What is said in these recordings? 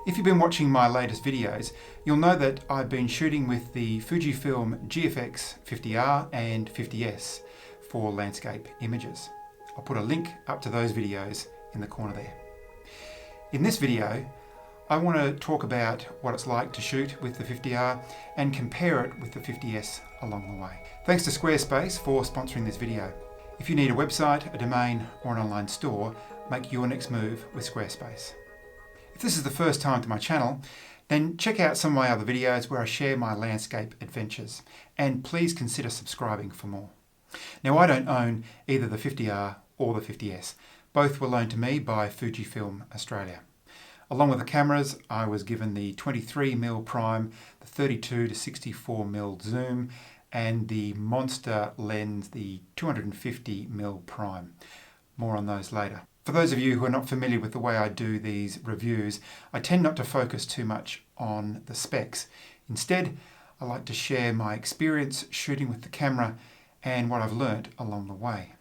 If you've been watching my latest videos, you'll know that I've been shooting with the Fujifilm GFX50R and 50S for landscape images. I'll put a link up to those videos in the corner there. In this video, I want to talk about what it's like to shoot with the 50R and compare it with the 50S along the way. Thanks to Squarespace for sponsoring this video. If you need a website, a domain, or an online store, make your next move with Squarespace. If this is the first time to my channel, then check out some of my other videos where I share my landscape adventures, and please consider subscribing for more. Now, I don't own either the 50R or the 50S. Both were loaned to me by Fujifilm Australia. Along with the cameras, I was given the 23mm prime, the 32 to 64mm zoom, and the monster lens, the 250mm prime. More on those later. For those of you who are not familiar with the way I do these reviews, I tend not to focus too much on the specs. Instead, I like to share my experience shooting with the camera and what I've learnt along the way.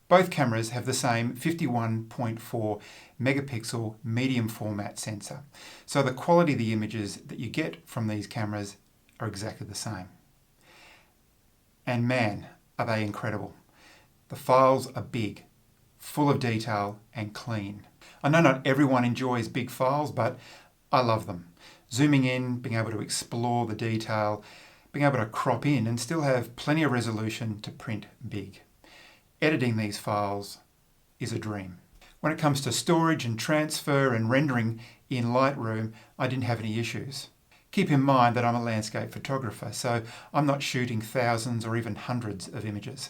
Both cameras have the same 51.4 megapixel medium format sensor, so the quality of the images that you get from these cameras are exactly the same. And man, are they incredible. The files are big, full of detail and clean. I know not everyone enjoys big files, but I love them. Zooming in, being able to explore the detail, being able to crop in and still have plenty of resolution to print big. Editing these files is a dream. When it comes to storage and transfer and rendering in Lightroom, I didn't have any issues. Keep in mind that I'm a landscape photographer, so I'm not shooting thousands or even hundreds of images.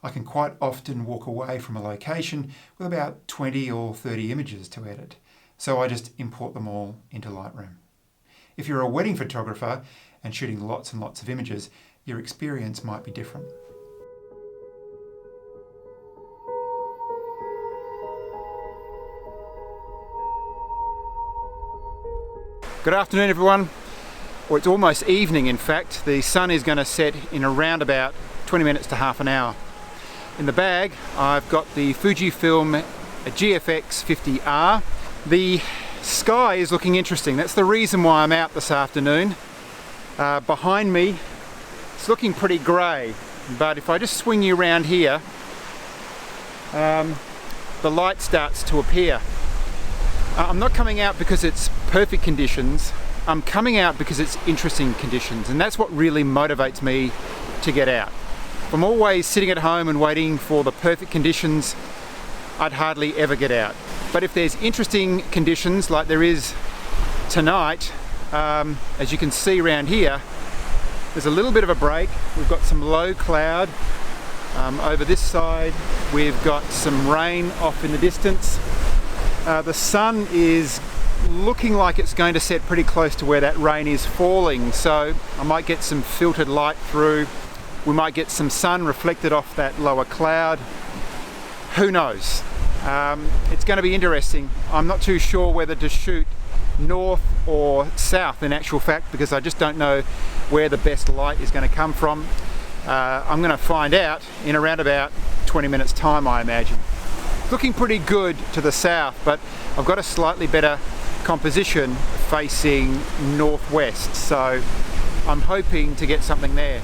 I can quite often walk away from a location with about 20 or 30 images to edit, so I just import them all into Lightroom. If you're a wedding photographer and shooting lots and lots of images, your experience might be different. Good afternoon, everyone. Well, it's almost evening, in fact. The sun is going to set in around about 20 minutes to half an hour. In the bag, I've got the Fujifilm GFX50R. The sky is looking interesting. That's the reason why I'm out this afternoon. Behind me, it's looking pretty grey, but if I just swing you around here, the light starts to appear. I'm not coming out because it's perfect conditions. I'm coming out because it's interesting conditions, and that's what really motivates me to get out. If I'm always sitting at home and waiting for the perfect conditions, I'd hardly ever get out. But if there's interesting conditions like there is tonight, as you can see around here, there's a little bit of a break. We've got some low cloud over this side. We've got some rain off in the distance. The sun is looking like it's going to set pretty close to where that rain is falling, so I might get some filtered light through. We might get some sun reflected off that lower cloud. Who knows? It's going to be interesting. I'm not too sure whether to shoot north or south in actual fact, because I just don't know where the best light is going to come from. I'm going to find out in around about 20 minutes time, I imagine. Looking pretty good to the south, but I've got a slightly better composition facing northwest, so I'm hoping to get something there.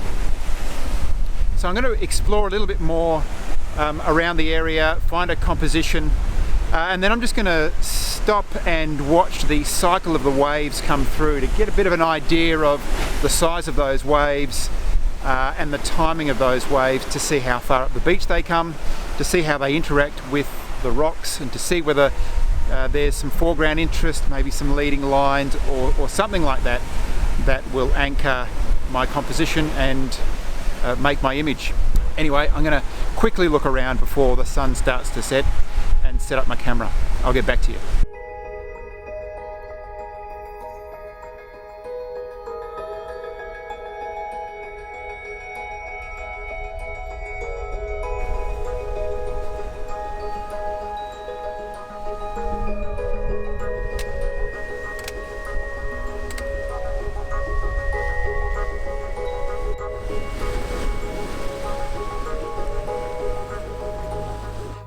So I'm going to explore a little bit more around the area, find a composition, and then I'm just going to stop and watch the cycle of the waves come through to get a bit of an idea of the size of those waves and the timing of those waves, to see how far up the beach they come, to see how they interact with the rocks, and to see whether there's some foreground interest, maybe some leading lines or something like that, that will anchor my composition and make my image. Anyway, I'm going to quickly look around before the sun starts to set and set up my camera. I'll get back to you.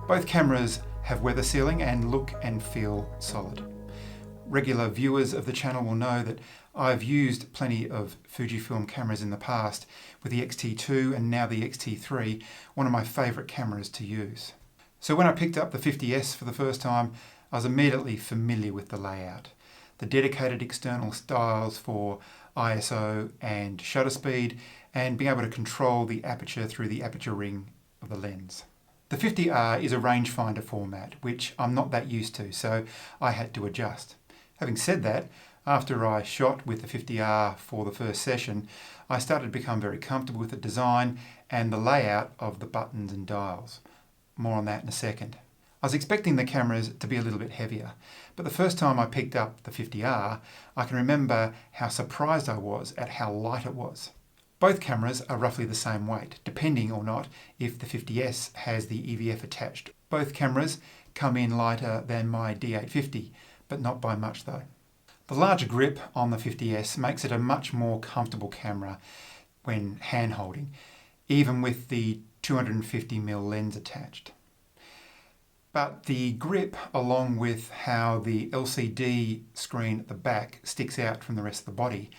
Both cameras have weather sealing and look and feel solid. Regular viewers of the channel will know that I've used plenty of Fujifilm cameras in the past, with the X-T2 and now the X-T3, one of my favourite cameras to use. So when I picked up the 50S for the first time, I was immediately familiar with the layout. The dedicated external styles for ISO and shutter speed, and being able to control the aperture through the aperture ring of the lens. The 50R is a rangefinder format, which I'm not that used to, so I had to adjust. Having said that, after I shot with the 50R for the first session, I started to become very comfortable with the design and the layout of the buttons and dials. More on that in a second. I was expecting the cameras to be a little bit heavier, but the first time I picked up the 50R, I can remember how surprised I was at how light it was. Both cameras are roughly the same weight, depending or not if the 50S has the EVF attached. Both cameras come in lighter than my D850, but not by much though. The larger grip on the 50S makes it a much more comfortable camera when hand holding, even with the 250mm lens attached. But the grip, along with how the LCD screen at the back sticks out from the rest of the body,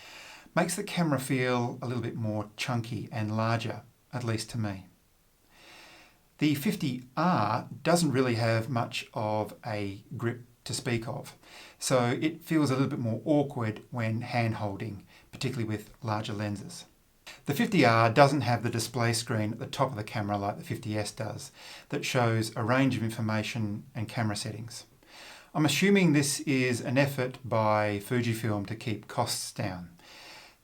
makes the camera feel a little bit more chunky and larger, at least to me. The 50R doesn't really have much of a grip to speak of, so it feels a little bit more awkward when hand holding, particularly with larger lenses. The 50R doesn't have the display screen at the top of the camera like the 50S does, that shows a range of information and camera settings. I'm assuming this is an effort by Fujifilm to keep costs down.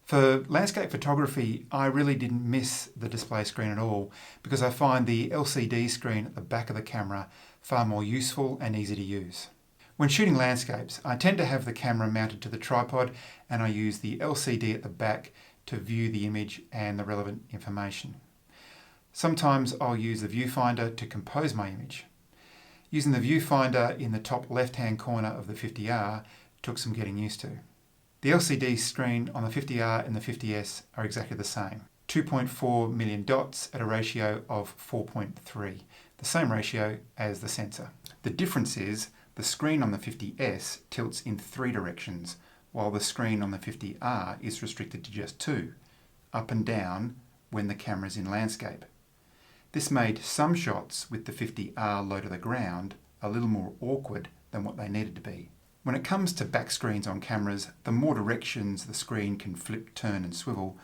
For landscape photography, I really didn't miss the display screen at all, because I find the LCD screen at the back of the camera far more useful and easy to use. When shooting landscapes, I tend to have the camera mounted to the tripod, and I use the LCD at the back to view the image and the relevant information. Sometimes I'll use the viewfinder to compose my image. Using the viewfinder in the top left-hand corner of the 50R took some getting used to. The LCD screen on the 50R and the 50S are exactly the same. 2.4 million dots at a ratio of 4.3, the same ratio as the sensor. The difference is the screen on the 50S tilts in 3 directions, while the screen on the 50R is restricted to just 2, up and down when the camera's in landscape. This made some shots with the 50R low to the ground a little more awkward than what they needed to be. When it comes to back screens on cameras, the more directions the screen can flip, turn and swivel,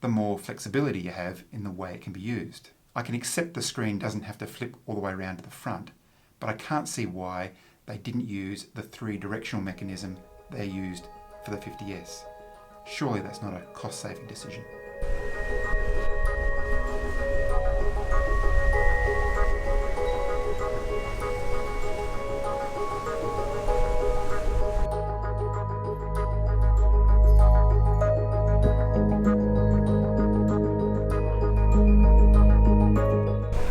the more flexibility you have in the way it can be used. I can accept the screen doesn't have to flip all the way around to the front, but I can't see why they didn't use the 3-directional mechanism they used for the 50S. Surely that's not a cost-saving decision.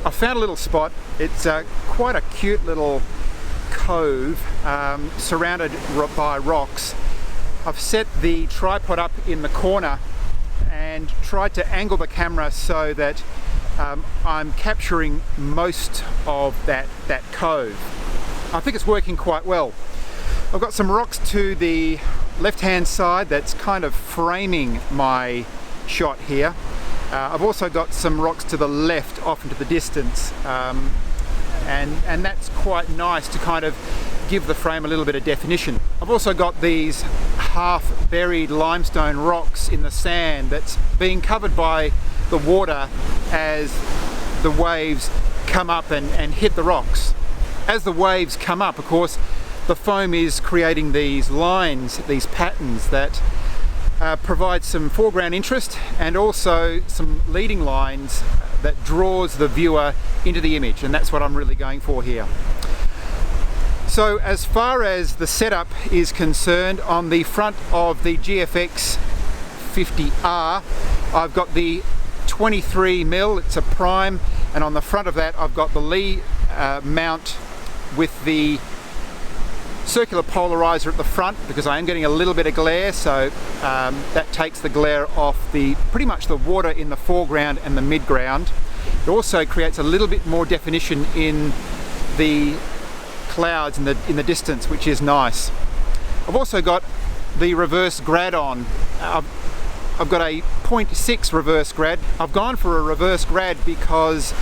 I found a little spot. It's quite a cute little cove surrounded by rocks. I've set the tripod up in the corner and tried to angle the camera so that I'm capturing most of that cove. I think it's working quite well. I've got some rocks to the left-hand side that's kind of framing my shot here. I've also got some rocks to the left off into the distance, and that's quite nice to kind of give the frame a little bit of definition. I've also got these half buried limestone rocks in the sand that's being covered by the water as the waves come up and hit the rocks. As the waves come up, of course, the foam is creating these lines, these patterns that provide some foreground interest and also some leading lines that draws the viewer into the image, and that's what I'm really going for here. So as far as the setup is concerned, on the front of the GFX50R I've got the 23mm, it's a prime, and on the front of that I've got the Lee mount with the circular polarizer at the front, because I am getting a little bit of glare, so that takes the glare off pretty much the water in the foreground and the midground. It also creates a little bit more definition in the clouds in the distance, which is nice. I've also got the reverse grad on. I've got a 0.6 reverse grad. I've gone for a reverse grad because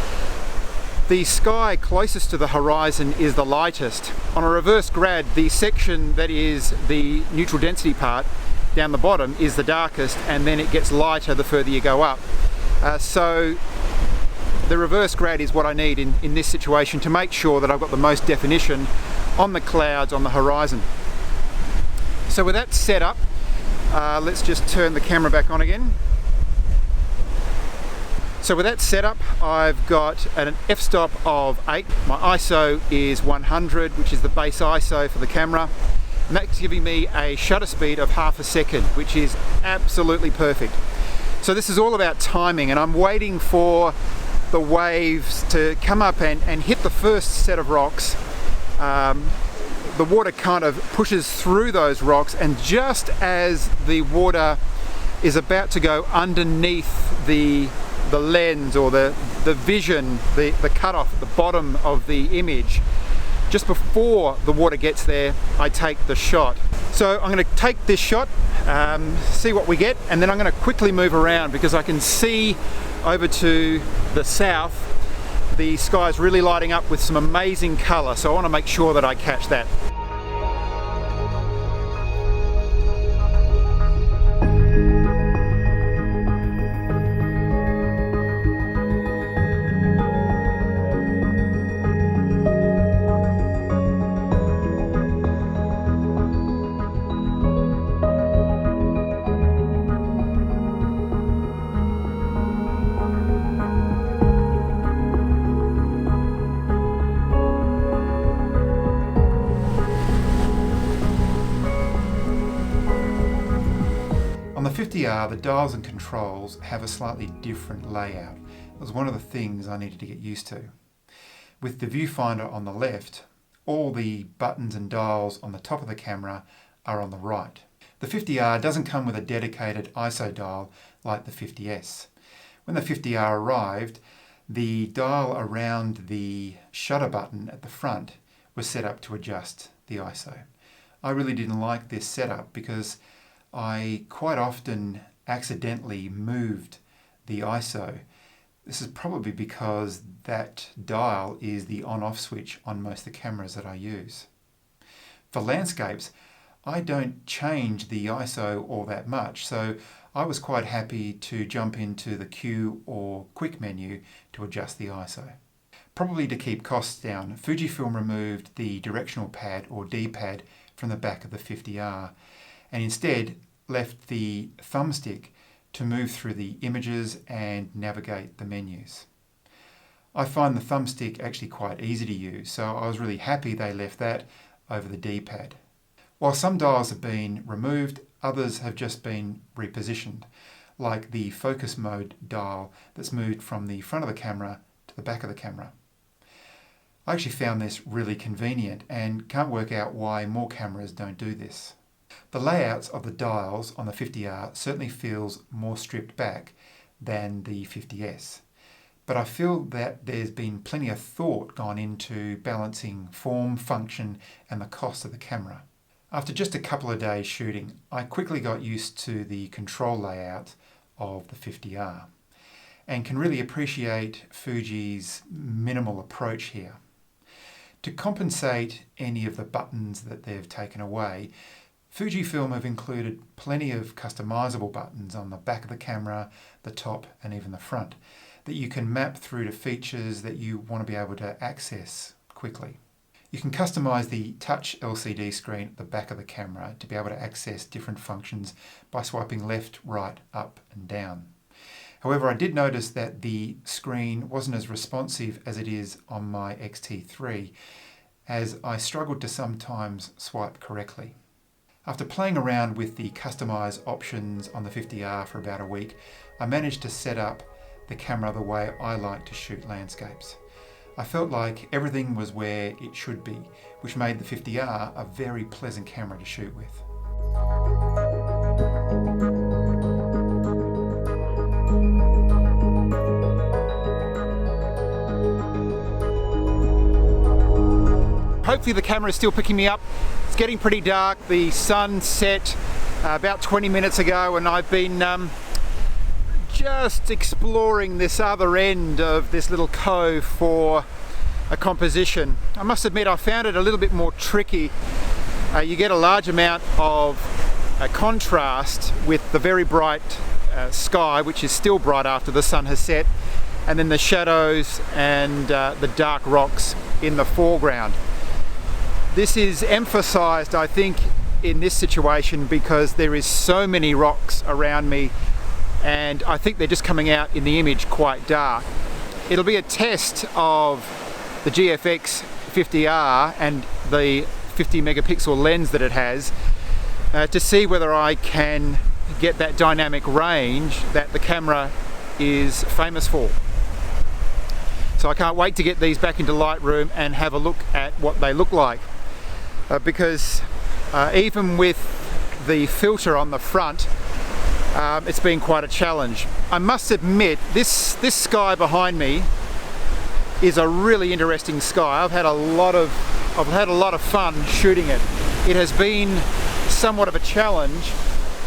the sky closest to the horizon is the lightest. On a reverse grad, the section that is the neutral density part down the bottom is the darkest, and then it gets lighter the further you go up. So the reverse grad is what I need in this situation to make sure that I've got the most definition on the clouds on the horizon. So with that set up, let's just turn the camera back on again. So with that setup, I've got an f-stop of 8. My ISO is 100, which is the base ISO for the camera. And that's giving me a shutter speed of half a second, which is absolutely perfect. So this is all about timing, and I'm waiting for the waves to come up and hit the first set of rocks. The water kind of pushes through those rocks, and just as the water is about to go underneath the lens or the vision, the cutoff at the bottom of the image, just before the water gets there, I take the shot. So I'm going to take this shot, see what we get, and then I'm going to quickly move around because I can see over to the south the sky's really lighting up with some amazing colour, so I want to make sure that I catch that. On the 50R, the dials and controls have a slightly different layout. It was one of the things I needed to get used to. With the viewfinder on the left, all the buttons and dials on the top of the camera are on the right. The 50R doesn't come with a dedicated ISO dial like the 50S. When the 50R arrived, the dial around the shutter button at the front was set up to adjust the ISO. I really didn't like this setup because I quite often accidentally moved the ISO. This is probably because that dial is the on-off switch on most of the cameras that I use. For landscapes, I don't change the ISO all that much, so I was quite happy to jump into the Q or quick menu to adjust the ISO. Probably to keep costs down, Fujifilm removed the directional pad or D-pad from the back of the 50R and instead left the thumbstick to move through the images and navigate the menus. I find the thumbstick actually quite easy to use, so I was really happy they left that over the D-pad. While some dials have been removed, others have just been repositioned, like the focus mode dial that's moved from the front of the camera to the back of the camera. I actually found this really convenient and can't work out why more cameras don't do this. The layouts of the dials on the 50R certainly feels more stripped back than the 50S, but I feel that there's been plenty of thought gone into balancing form, function and the cost of the camera. After just a couple of days shooting, I quickly got used to the control layout of the 50R and can really appreciate Fuji's minimal approach here. To compensate any of the buttons that they've taken away, Fujifilm have included plenty of customizable buttons on the back of the camera, the top and even the front that you can map through to features that you want to be able to access quickly. You can customize the touch LCD screen at the back of the camera to be able to access different functions by swiping left, right, up and down. However, I did notice that the screen wasn't as responsive as it is on my X-T3, as I struggled to sometimes swipe correctly. After playing around with the customize options on the 50R for about a week, I managed to set up the camera the way I like to shoot landscapes. I felt like everything was where it should be, which made the 50R a very pleasant camera to shoot with. hopefully the camera is still picking me up. It's getting pretty dark. The sun set about 20 minutes ago, and I've been just exploring this other end of this little cove for a composition. I must admit I found it a little bit more tricky. You get a large amount of contrast with the very bright sky, which is still bright after the sun has set, and then the shadows and the dark rocks in the foreground. This is emphasized, I think, in this situation because there is so many rocks around me, and I think they're just coming out in the image quite dark. It'll be a test of the GFX50R and the 50 megapixel lens that it has to see whether I can get that dynamic range that the camera is famous for. So I can't wait to get these back into Lightroom and have a look at what they look like, because even with the filter on the front, it's been quite a challenge. I must admit, this sky behind me is a really interesting sky. I've had a lot of fun shooting it. It has been somewhat of a challenge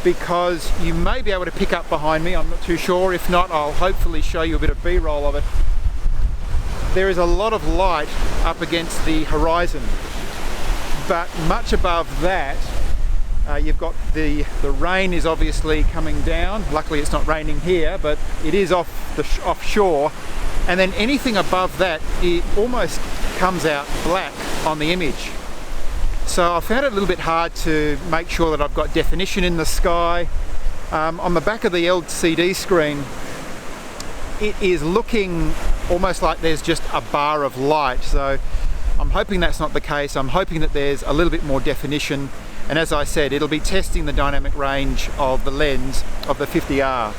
because you may be able to pick up behind me, I'm not too sure. If not, I'll hopefully show you a bit of B-roll of it. There is a lot of light up against the horizon, but much above that you've got the rain is obviously coming down. Luckily it's not raining here, but it is offshore, and then anything above that, it almost comes out black on the image. So I found it a little bit hard to make sure that I've got definition in the sky. On the back of the LCD screen, it is looking almost like there's just a bar of light. So I'm hoping that's not the case. I'm hoping that there's a little bit more definition. And as I said, it'll be testing the dynamic range of the lens of the 50R.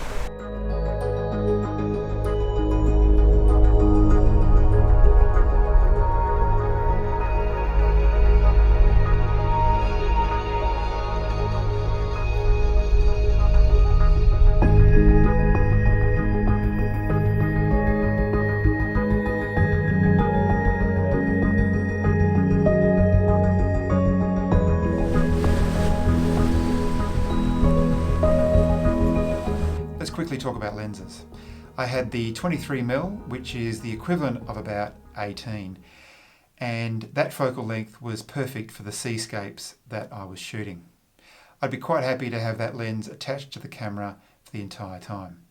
Quickly talk about lenses. I had the 23mm, which is the equivalent of about 18, and that focal length was perfect for the seascapes that I was shooting. I'd be quite happy to have that lens attached to the camera for the entire time.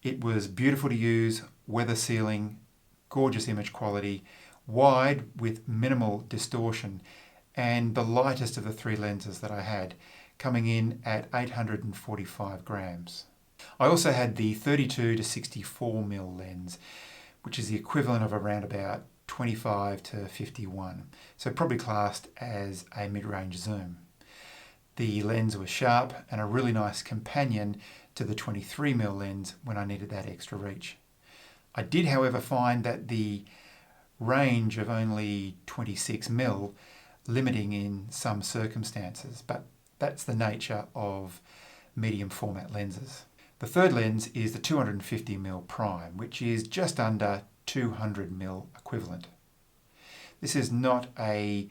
It was beautiful to use, weather sealing, gorgeous image quality, wide with minimal distortion, and the lightest of the three lenses that I had, coming in at 845 grams. I also had the 32 to 64mm lens, which is the equivalent of around about 25 to 51, so probably classed as a mid-range zoom. The lens was sharp and a really nice companion to the 23mm lens when I needed that extra reach. I did, however, find that the range of only 26mm limiting in some circumstances, but that's the nature of medium format lenses. The third lens is the 250mm prime, which is just under 200mm equivalent. This is not a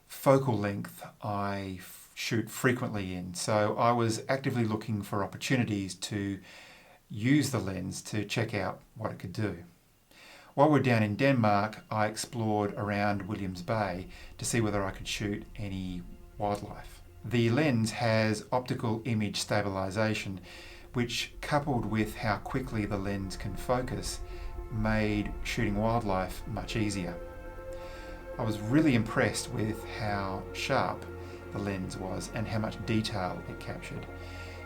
focal length I shoot frequently in, so I was actively looking for opportunities to use the lens to check out what it could do. While we're down in Denmark, I explored around Williams Bay to see whether I could shoot any wildlife. The lens has optical image stabilization, which, coupled with how quickly the lens can focus, made shooting wildlife much easier. I was really impressed with how sharp the lens was and how much detail it captured.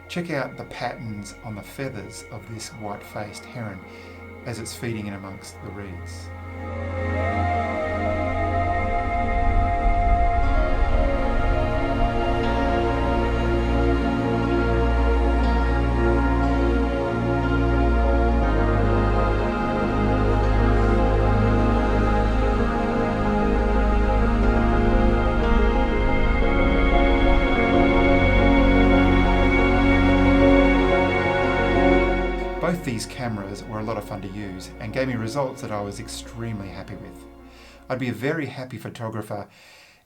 Check out the patterns on the feathers of this white-faced heron as it's feeding in amongst the reeds. Both these cameras were a lot of fun to use and gave me results that I was extremely happy with. I'd be a very happy photographer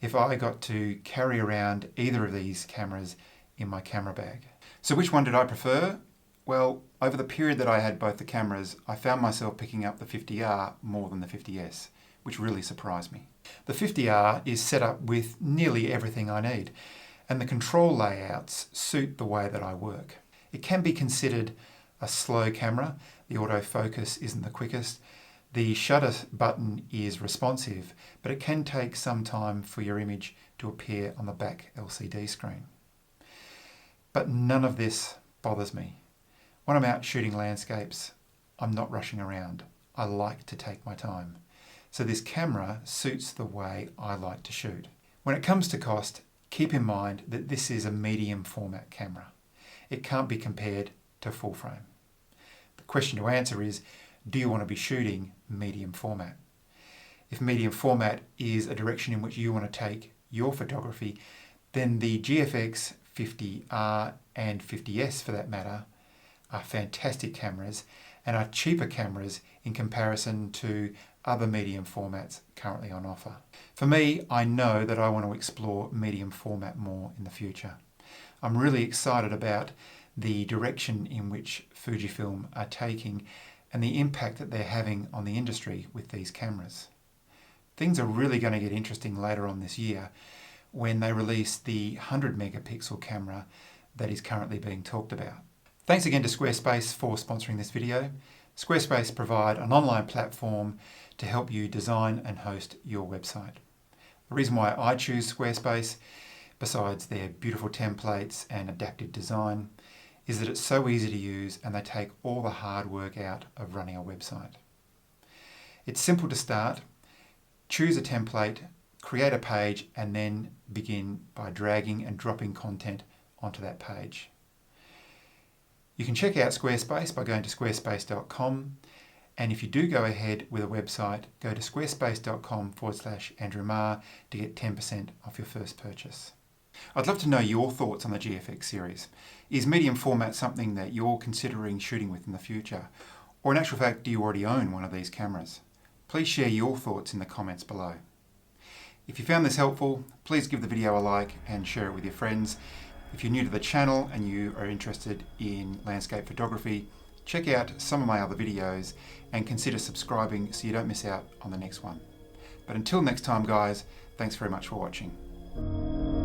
if I got to carry around either of these cameras in my camera bag. So which one did I prefer? Well, over the period that I had both the cameras, I found myself picking up the 50R more than the 50S, which really surprised me. The 50R is set up with nearly everything I need, and the control layouts suit the way that I work. It can be considered a slow camera. The autofocus isn't the quickest. The shutter button is responsive, but it can take some time for your image to appear on the back LCD screen. But none of this bothers me. When I'm out shooting landscapes, I'm not rushing around. I like to take my time. So this camera suits the way I like to shoot. When it comes to cost, keep in mind that this is a medium format camera. It can't be compared to full frame. The question to answer is, do you want to be shooting medium format? If medium format is a direction in which you want to take your photography, then the GFX50R and 50S for that matter are fantastic cameras and are cheaper cameras in comparison to other medium formats currently on offer. For me, I know that I want to explore medium format more in the future. I'm really excited about the direction in which Fujifilm are taking and the impact that they're having on the industry with these cameras. Things are really going to get interesting later on this year when they release the 100 megapixel camera that is currently being talked about. Thanks again to Squarespace for sponsoring this video. Squarespace provide an online platform to help you design and host your website. The reason why I choose Squarespace, besides their beautiful templates and adaptive design, is that it's so easy to use and they take all the hard work out of running a website. It's simple to start. Choose a template, create a page, and then begin by dragging and dropping content onto that page. You can check out Squarespace by going to squarespace.com, and if you do go ahead with a website, go to squarespace.com/Andrew Marr to get 10% off your first purchase. I'd love to know your thoughts on the GFX series. Is medium format something that you're considering shooting with in the future? Or in actual fact, do you already own one of these cameras? Please share your thoughts in the comments below. If you found this helpful, please give the video a like and share it with your friends. If you're new to the channel and you are interested in landscape photography, check out some of my other videos and consider subscribing so you don't miss out on the next one. But until next time guys, thanks very much for watching.